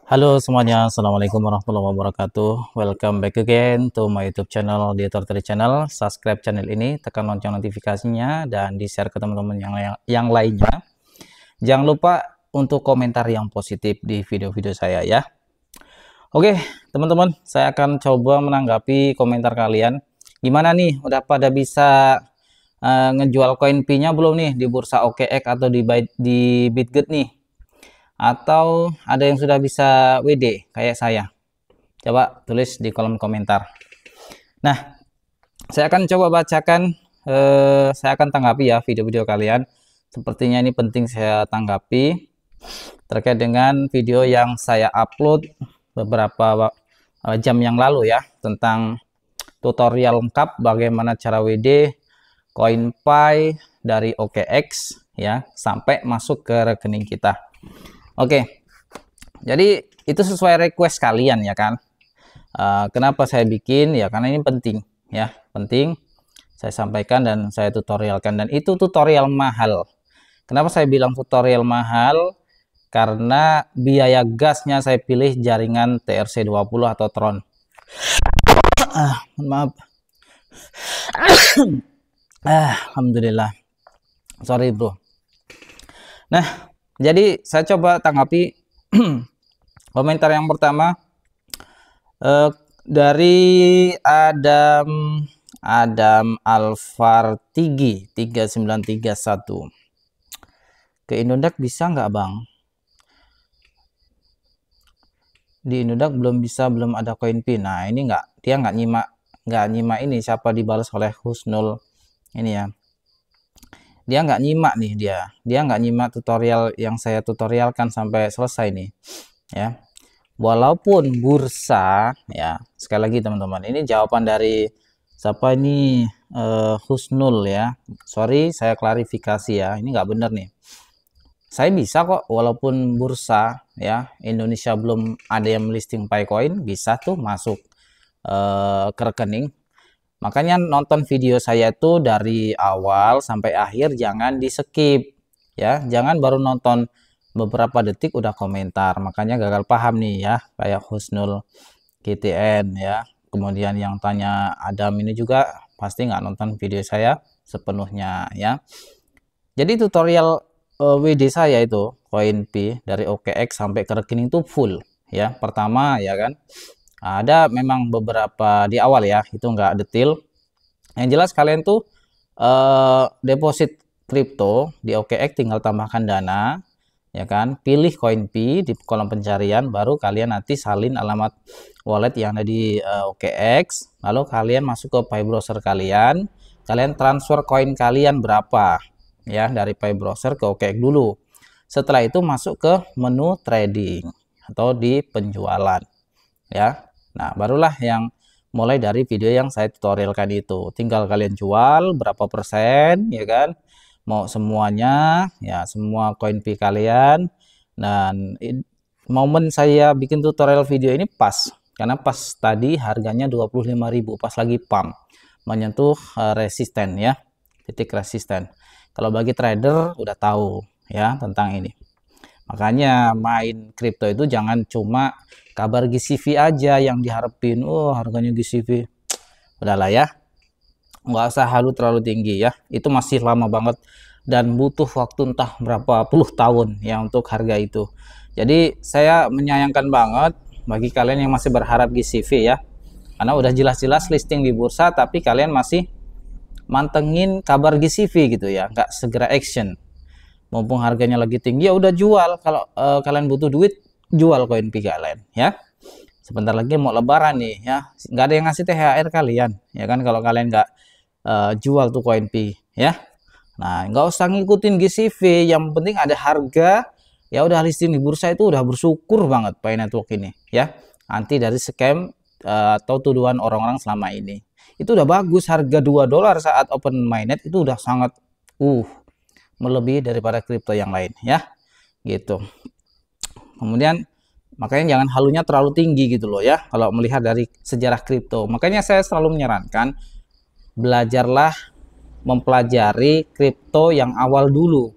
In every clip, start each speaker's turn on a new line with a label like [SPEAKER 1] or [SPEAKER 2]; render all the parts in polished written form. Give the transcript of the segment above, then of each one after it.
[SPEAKER 1] Halo semuanya, Assalamualaikum warahmatullahi wabarakatuh. Welcome back again to my YouTube channel, di Editor Channel. Subscribe channel ini, tekan lonceng notifikasinya, dan di-share ke teman-teman yang lainnya. Jangan lupa untuk komentar yang positif di video-video saya ya. Oke, teman-teman, saya akan coba menanggapi komentar kalian. Gimana nih, udah pada bisa ngejual koin Pi-nya belum nih di bursa OKX atau di Bitget nih? Atau ada yang sudah bisa WD kayak saya? Coba tulis di kolom komentar. Nah, saya akan coba bacakan, saya akan tanggapi ya video-video kalian. Sepertinya ini penting saya tanggapi terkait dengan video yang saya upload beberapa jam yang lalu ya, tentang tutorial lengkap bagaimana cara WD koin Pi dari OKX ya sampai masuk ke rekening kita. Oke, jadi itu sesuai request kalian ya kan. Kenapa saya bikin ya, karena ini penting ya, penting saya sampaikan dan saya tutorialkan, dan itu tutorial mahal. Kenapa saya bilang tutorial mahal? Karena biaya gasnya saya pilih jaringan TRC20 atau Tron. Maaf. Alhamdulillah, sorry bro. Nah, jadi saya coba tanggapi komentar yang pertama dari Adam Alfartigi 3931. Ke Indodax bisa nggak bang? Di Indodax belum bisa, belum ada koin Pi. Nah ini dia nggak nyimak ini siapa dibalas oleh Husnul ini ya. Dia nggak nyimak nih, dia nggak nyimak tutorial yang saya tutorialkan sampai selesai nih ya. Walaupun bursa ya, sekali lagi teman-teman, ini jawaban dari siapa ini, Husnul ya. Sorry saya klarifikasi ya, ini nggak bener nih. Saya bisa kok walaupun bursa ya Indonesia belum ada yang listing Picoin, bisa tuh masuk ke rekening. Makanya nonton video saya itu dari awal sampai akhir, jangan di skip ya, jangan baru nonton beberapa detik udah komentar, makanya gagal paham nih ya, kayak Husnul GTN ya. Kemudian yang tanya Adam ini juga pasti nggak nonton video saya sepenuhnya ya. Jadi tutorial WD saya itu koin Pi dari OKX sampai ke rekening itu full ya. Pertama ya kan, ada memang beberapa di awal ya, itu nggak detail. Yang jelas kalian tuh deposit kripto di OKX, tinggal tambahkan dana ya kan, pilih koin Pi di kolom pencarian, baru kalian nanti salin alamat wallet yang ada di OKX, lalu kalian masuk ke Pi browser kalian transfer koin kalian berapa ya dari Pi browser ke OKX dulu. Setelah itu masuk ke menu trading atau di penjualan ya. Nah, barulah yang mulai dari video yang saya tutorialkan itu. Tinggal kalian jual berapa persen ya kan. Mau semuanya ya, semua koin Pi kalian. Dan momen saya bikin tutorial video ini pas, karena pas tadi harganya 25.000 pas lagi pump menyentuh resisten ya, titik resisten. Kalau bagi trader udah tahu ya tentang ini. Makanya main kripto itu jangan cuma kabar GCV aja yang diharapin. Oh harganya GCV, udahlah ya, nggak usah terlalu tinggi ya, itu masih lama banget dan butuh waktu entah berapa puluh tahun ya untuk harga itu. Jadi saya menyayangkan banget bagi kalian yang masih berharap GCV ya, karena udah jelas-jelas listing di bursa tapi kalian masih mantengin kabar GCV gitu ya, nggak segera action. Mumpung harganya lagi tinggi ya udah jual. Kalau kalian butuh duit, jual koin Pi kalian ya. Sebentar lagi mau lebaran nih ya, nggak ada yang ngasih THR kalian ya kan kalau kalian nggak jual tuh koin Pi ya. Nah nggak usah ngikutin GCV, yang penting ada harga ya, udah listing di bursa itu udah bersyukur banget Pi Network ini ya, anti dari scam atau tuduhan orang-orang selama ini. Itu udah bagus, harga $2 saat open mainnet itu udah sangat melebihi daripada kripto yang lain ya gitu. Kemudian makanya jangan halunya terlalu tinggi gitu loh ya kalau melihat dari sejarah kripto. Makanya saya selalu menyarankan belajarlah mempelajari kripto yang awal dulu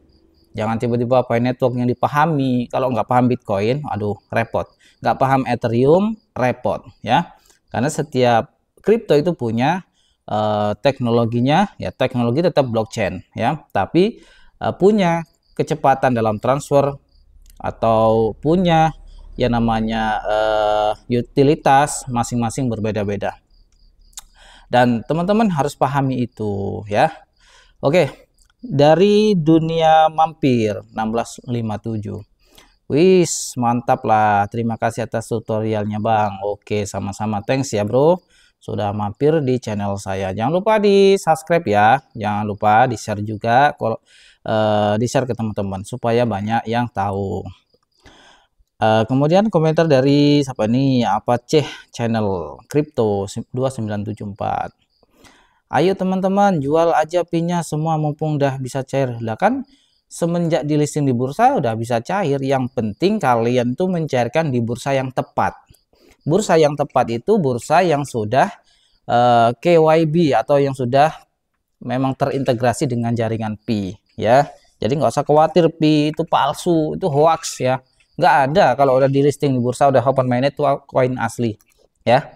[SPEAKER 1] Jangan tiba-tiba Pi Network yang dipahami. Kalau nggak paham Bitcoin, aduh repot. Nggak paham Ethereum, repot ya. Karena setiap kripto itu punya teknologinya, ya teknologi tetap blockchain ya, tapi punya kecepatan dalam transfer atau punya yang namanya utilitas masing-masing berbeda-beda. Dan teman-teman harus pahami itu ya. Oke, dari dunia mampir 1657. Wis, mantap lah. Terima kasih atas tutorialnya, Bang. Oke, sama-sama. Thanks ya, Bro. Sudah mampir di channel saya. Jangan lupa di-subscribe ya. Jangan lupa di-share juga, kalau di-share ke teman-teman supaya banyak yang tahu. Kemudian komentar dari siapa nih? Apa Ceh channel Crypto 2974. Ayo teman-teman, jual aja Pi-nya semua mumpung dah bisa cair. Lah kan semenjak di listing di bursa udah bisa cair. Yang penting kalian tuh mencairkan di bursa yang tepat. Bursa yang tepat itu bursa yang sudah KYB atau yang sudah memang terintegrasi dengan jaringan Pi ya. Jadi nggak usah khawatir Pi itu palsu, itu hoax ya. Nggak ada. Kalau udah di listing di bursa, udah open mainnet, itu koin asli ya.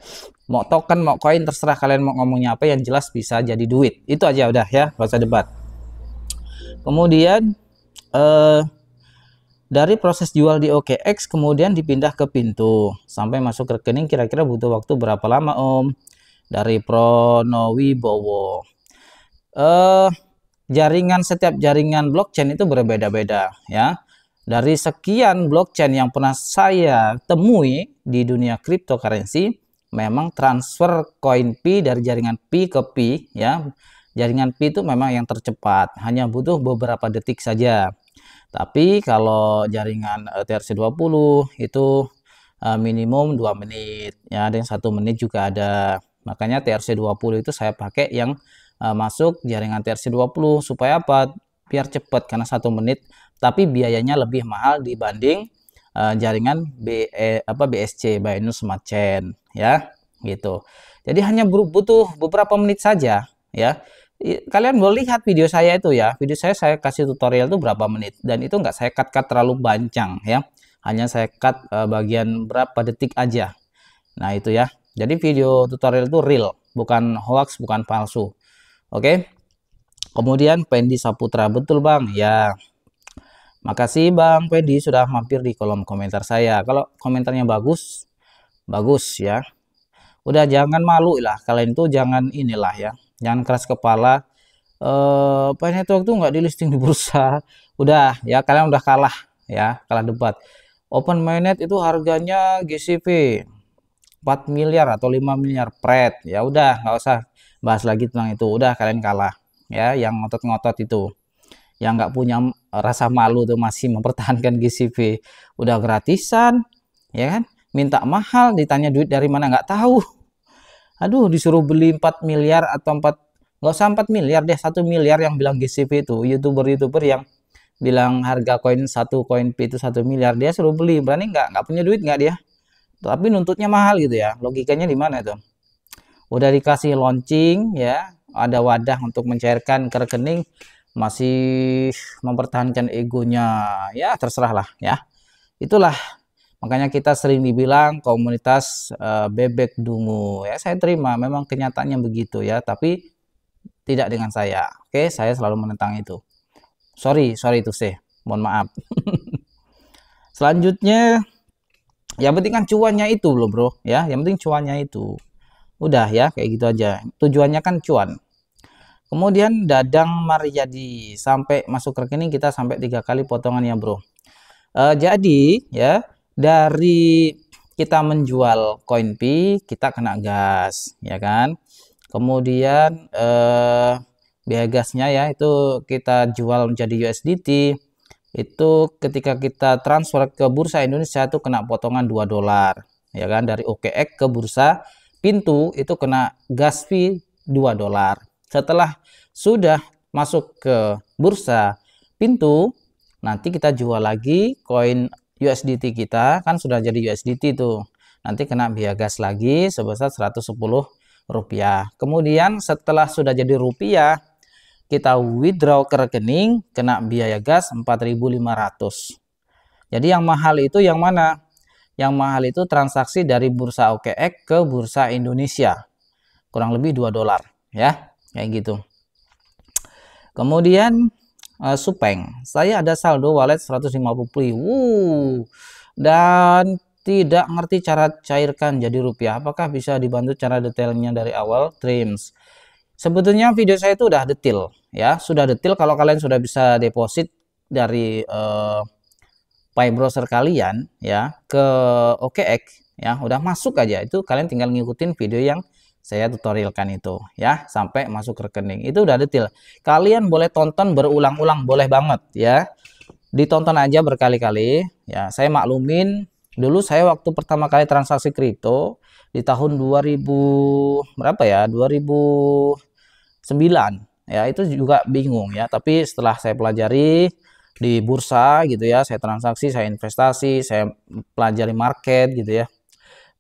[SPEAKER 1] Mau token mau koin terserah kalian mau ngomongnya apa, yang jelas bisa jadi duit. Itu aja udah ya, nggak usah debat. Kemudian dari proses jual di OKX kemudian dipindah ke Pintu sampai masuk rekening kira-kira butuh waktu berapa lama Om? Dari Pronowibowo. Jaringan, setiap jaringan blockchain itu berbeda-beda ya. Dari sekian blockchain yang pernah saya temui di dunia cryptocurrency, memang transfer koin Pi dari jaringan Pi ke Pi ya. Jaringan Pi itu memang yang tercepat, hanya butuh beberapa detik saja. Tapi kalau jaringan TRC20 itu minimum 2 menit ya, ada yang 1 menit juga ada. Makanya TRC20 itu saya pakai yang masuk jaringan TRC20 supaya apa? Biar cepat, karena 1 menit tapi biayanya lebih mahal dibanding jaringan BSC, Binance Smart Chain ya gitu. Jadi hanya butuh beberapa menit saja ya. Kalian boleh lihat video saya itu ya. Video saya kasih tutorial itu berapa menit, dan itu nggak saya cut terlalu panjang ya. Hanya saya cut bagian berapa detik aja. Nah itu ya. Jadi video tutorial itu real, bukan hoax, bukan palsu. Oke. Kemudian Pendi Saputra, betul Bang ya. Makasih Bang Pendi sudah mampir di kolom komentar saya. Kalau komentarnya bagus, bagus ya. Udah jangan malu lah, kalian tuh jangan inilah ya. Jangan keras kepala. Pi Network tuh nggak di listing di bursa. Udah ya, kalian udah kalah ya, kalah debat. Open mainnet itu harganya GCV 4 miliar atau 5 miliar pret. Ya udah, nggak usah bahas lagi tentang itu. Udah kalian kalah ya, yang ngotot-ngotot itu. Yang nggak punya rasa malu tuh masih mempertahankan GCV, udah gratisan ya kan, minta mahal, ditanya duit dari mana nggak tahu. Aduh, disuruh beli 4 miliar atau 4, nggak usah 4 miliar deh, 1 miliar yang bilang GCV itu youtuber yang bilang harga koin Pi itu 1 miliar, dia suruh beli. Berani nggak punya duit nggak dia, tapi nuntutnya mahal gitu ya. Logikanya di mana itu? Udah dikasih launching ya, ada wadah untuk mencairkan ke rekening, masih mempertahankan egonya ya, terserah lah ya. Itulah makanya kita sering dibilang komunitas bebek dungu ya. Saya terima, memang kenyataannya begitu ya, tapi tidak dengan saya. Oke, saya selalu menentang itu. Sorry itu sih, mohon maaf. Selanjutnya yang penting kan cuannya itu loh bro ya, yang penting cuannya itu. Udah ya, kayak gitu aja, tujuannya kan cuan. Kemudian Dadang Maryadi, sampai masuk rekening kita sampai 3 kali potongannya bro. Jadi ya, dari kita menjual koin Pi kita kena gas ya kan. Kemudian biaya gasnya ya, itu kita jual menjadi USDT, itu ketika kita transfer ke bursa Indonesia itu kena potongan $2 ya kan. Dari OKX ke bursa Pintu itu kena gas fee $2. Setelah sudah masuk ke bursa Pintu, nanti kita jual lagi koin USDT kita, kan sudah jadi USDT tuh, nanti kena biaya gas lagi sebesar 110 rupiah. Kemudian setelah sudah jadi rupiah, kita withdraw ke rekening, kena biaya gas 4.500. Jadi yang mahal itu yang mana? Yang mahal itu transaksi dari bursa OKX ke bursa Indonesia. Kurang lebih $2 ya, kayak gitu. Kemudian Supeng, saya ada saldo wallet 150. Dan tidak ngerti cara cairkan jadi rupiah. Apakah bisa dibantu cara detailnya dari awal? Trims. Sebetulnya video saya itu udah detail ya, sudah detail. Kalau kalian sudah bisa deposit dari Pi browser kalian ya ke OKX ya, udah masuk aja, itu kalian tinggal ngikutin video yang saya tutorialkan itu ya sampai masuk rekening. Itu udah detail. Kalian boleh tonton berulang-ulang, boleh banget ya. Ditonton aja berkali-kali ya. Saya maklumin dulu saya waktu pertama kali transaksi kripto di tahun 2000 berapa ya? 2009 ya, itu juga bingung ya. Tapi setelah saya pelajari di bursa gitu ya, saya transaksi, saya investasi, saya pelajari market gitu ya.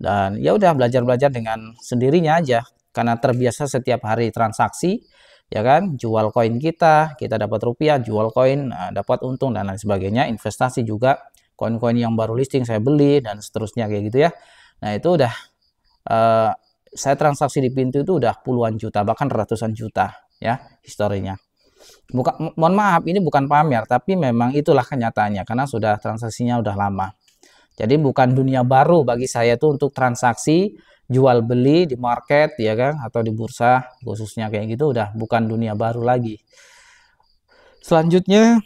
[SPEAKER 1] Dan ya udah belajar-belajar dengan sendirinya aja karena terbiasa setiap hari transaksi ya kan, jual koin kita dapat rupiah, jual koin dapat untung dan lain sebagainya. Investasi juga, koin-koin yang baru listing saya beli dan seterusnya kayak gitu ya. Nah itu udah saya transaksi di pintu itu udah puluhan juta bahkan ratusan juta ya historinya. Mohon maaf, ini bukan pamer, tapi memang itulah kenyataannya karena sudah transaksinya udah lama. Jadi bukan dunia baru bagi saya tuh untuk transaksi jual beli di market ya kan, atau di bursa khususnya kayak gitu, udah bukan dunia baru lagi. Selanjutnya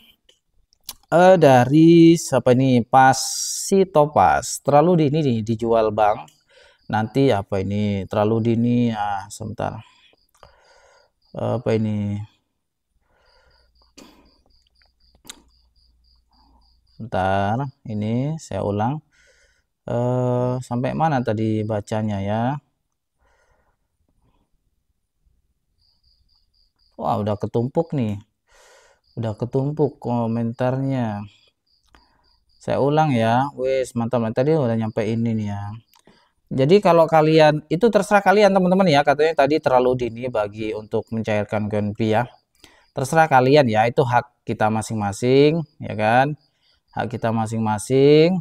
[SPEAKER 1] dari siapa ini, Pasi Topas, terlalu dini nih dijual bang. Nanti apa ini terlalu dini? Sebentar. Apa ini? Bentar, ini saya ulang. Sampai mana tadi bacanya ya? Wah, udah ketumpuk nih. Udah ketumpuk komentarnya. Saya ulang ya. Wes, mantap. Tadi udah nyampe ini nih ya. Jadi kalau kalian, itu terserah kalian teman-teman ya. Katanya tadi terlalu dini bagi untuk mencairkan koin ya. Terserah kalian ya, itu hak kita masing-masing ya kan. Hak kita masing-masing.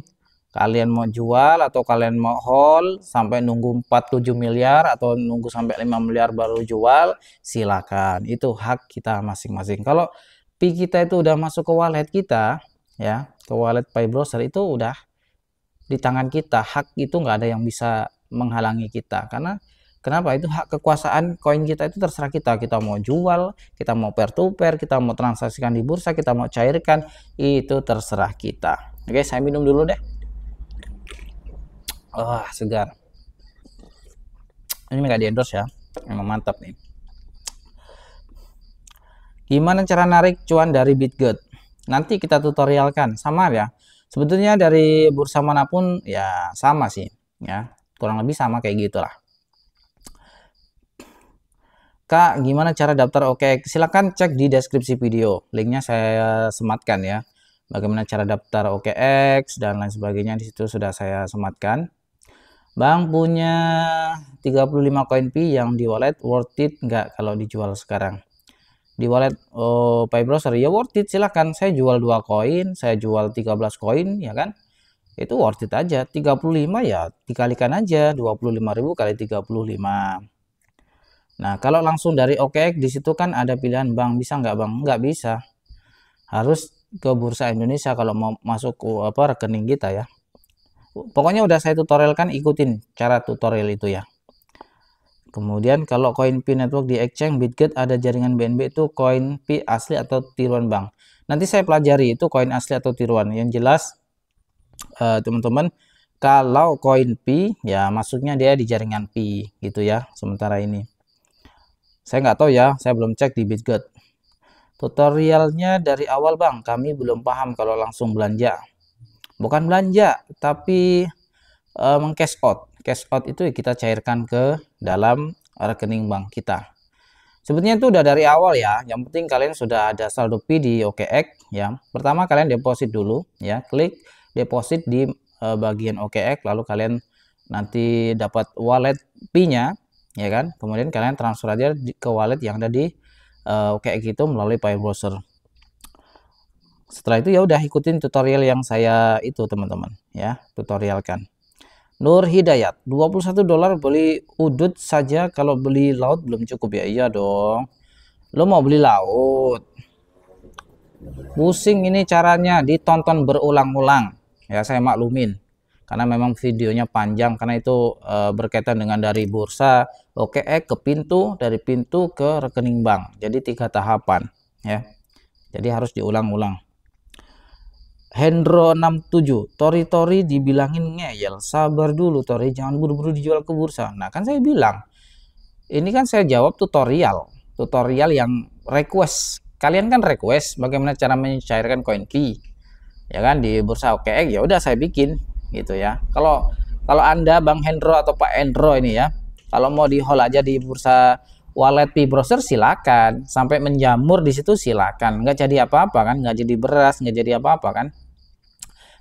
[SPEAKER 1] Kalian mau jual atau kalian mau hold sampai nunggu 47 miliar atau nunggu sampai 5 miliar baru jual, silakan. Itu hak kita masing-masing. Kalau Pi kita itu udah masuk ke wallet kita ya, ke wallet Pi browser, itu udah di tangan kita. Hak itu nggak ada yang bisa menghalangi kita. Karena kenapa? Itu hak kekuasaan koin kita, itu terserah kita. Kita mau jual, kita mau pair to pair, kita mau transaksikan di bursa, kita mau cairkan, itu terserah kita. Oke, saya minum dulu deh. Wah, segar. Ini nggak di endorse ya, emang mantap nih. Gimana cara narik cuan dari Bitget? Nanti kita tutorialkan, sama ya. Sebetulnya dari bursa manapun ya sama sih, ya kurang lebih sama kayak gitulah. Kak, gimana cara daftar OKX? Silahkan cek di deskripsi video, linknya saya sematkan ya. Bagaimana cara daftar OKX dan lain sebagainya, di situ sudah saya sematkan. Bang punya 35 koin Pi yang di wallet, worth it nggak kalau dijual sekarang? Di wallet Pi browser ya worth it, silahkan. Saya jual 2 koin, saya jual 13 koin ya kan, itu worth it aja. 35 ya dikalikan aja 25.000 kali 35. Nah kalau langsung dari OKX di situ kan ada pilihan, bang bisa nggak bang? Nggak bisa, harus ke bursa Indonesia kalau mau masuk ke rekening kita ya. Pokoknya udah saya tutorialkan, ikutin cara tutorial itu ya. Kemudian kalau koin Pi network di exchange Bitget ada jaringan BNB, itu koin Pi asli atau tiruan bang? Nanti saya pelajari itu koin asli atau tiruan. Yang jelas teman-teman, kalau koin Pi ya masuknya dia di jaringan Pi gitu ya sementara ini. Saya nggak tahu ya, saya belum cek di Bitget. Tutorialnya dari awal bang, kami belum paham kalau langsung belanja. Bukan belanja, tapi meng-cash out. Cash out itu kita cairkan ke dalam rekening bank kita. Sebetulnya itu udah dari awal ya. Yang penting kalian sudah ada saldo Pi di OKX ya. Pertama kalian deposit dulu ya. Klik deposit di bagian OKX, lalu kalian nanti dapat wallet Pi-nya ya kan. Kemudian kalian transfer aja ke wallet yang ada di kayak gitu melalui file browser. Setelah itu ya udah ikutin tutorial yang saya itu teman-teman ya, tutorialkan. Nur Hidayat, $21 beli udut saja, kalau beli laut belum cukup ya? Iya dong. Lo mau beli laut? Pusing ini caranya, ditonton berulang-ulang. Ya saya maklumin. Karena memang videonya panjang, karena itu berkaitan dengan dari bursa OKX ke pintu, dari pintu ke rekening bank. Jadi 3 tahapan ya. Jadi harus diulang-ulang. Hendro 67, Tori dibilangin ngeyel, sabar dulu Tori, jangan buru-buru dijual ke bursa. Nah kan saya bilang, ini kan saya jawab tutorial yang request. Kalian kan request bagaimana cara mencairkan koin Pi, ya kan, di bursa OKX. Ya udah saya bikin gitu ya. Kalau Anda Bang Hendro atau Pak Hendro ini ya, kalau mau di hold aja di bursa wallet Pi browser silakan, sampai menjamur di situ silakan, nggak jadi apa-apa kan, nggak jadi beras, nggak jadi apa-apa kan.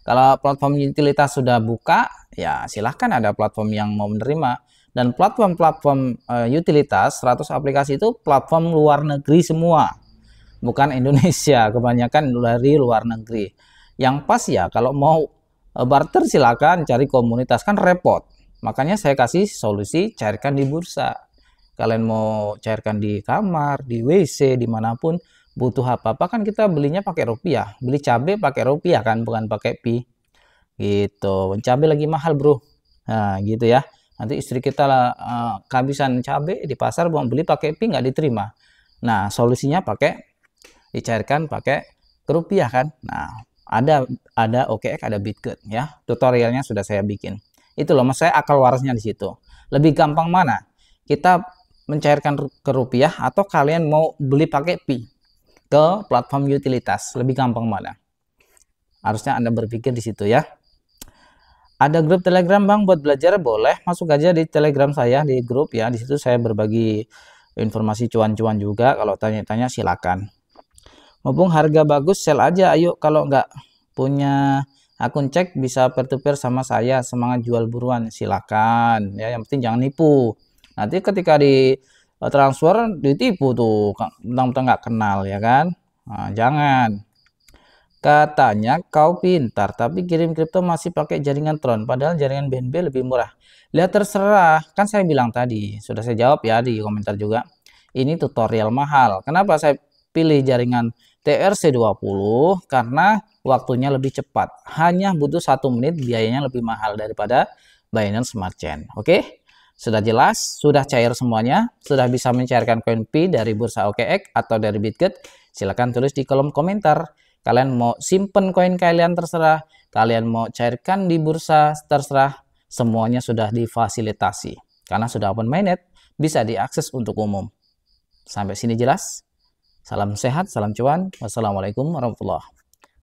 [SPEAKER 1] Kalau platform utilitas sudah buka, ya silahkan, ada platform yang mau menerima. Dan platform-platform utilitas 100 aplikasi itu platform luar negeri semua, bukan Indonesia, kebanyakan dari luar negeri. Yang pas ya kalau mau barter silakan cari komunitas, kan repot. Makanya saya kasih solusi cairkan di bursa. Kalian mau cairkan di kamar, di WC, dimanapun, butuh apa-apa kan kita belinya pakai rupiah, beli cabai pakai rupiah kan, bukan pakai Pi gitu. Cabai lagi mahal bro, nah gitu ya, nanti istri kita kehabisan cabai di pasar, mau beli pakai Pi nggak diterima. Nah solusinya pakai dicairkan pakai rupiah kan. Nah ada OKX, ada Bitget ya, tutorialnya sudah saya bikin. Itu loh mas, saya akal warasnya di situ. Lebih gampang mana, kita mencairkan ke rupiah atau kalian mau beli pakai Pi ke platform utilitas, lebih gampang mana? Harusnya Anda berpikir di situ ya. Ada grup Telegram Bang buat belajar, boleh masuk aja di Telegram saya, di grup ya. Di situ saya berbagi informasi cuan-cuan juga. Kalau tanya-tanya silakan. Mumpung harga bagus, sell aja ayo. Kalau nggak punya akun cek bisa peer to peer sama saya, semangat jual buruan, silakan ya. Yang penting jangan nipu. Nanti ketika di transfer ditipu tuh, mentang-mentang nggak kenal ya kan. Nah, jangan. Katanya kau pintar tapi kirim kripto masih pakai jaringan Tron, padahal jaringan BNB lebih murah. Lihat terserah, kan saya bilang tadi, sudah saya jawab ya di komentar juga. Ini tutorial mahal. Kenapa saya pilih jaringan TRC20? Karena waktunya lebih cepat. Hanya butuh 1 menit, biayanya lebih mahal daripada Binance Smart Chain. Oke? Sudah jelas, sudah cair semuanya, sudah bisa mencairkan koin Pi dari bursa OKX atau dari Bitget. Silahkan tulis di kolom komentar. Kalian mau simpen koin kalian terserah, kalian mau cairkan di bursa terserah, semuanya sudah difasilitasi. Karena sudah open mainnet, bisa diakses untuk umum. Sampai sini jelas? Salam sehat, salam cuan. Wassalamualaikum warahmatullahi wabarakatuh.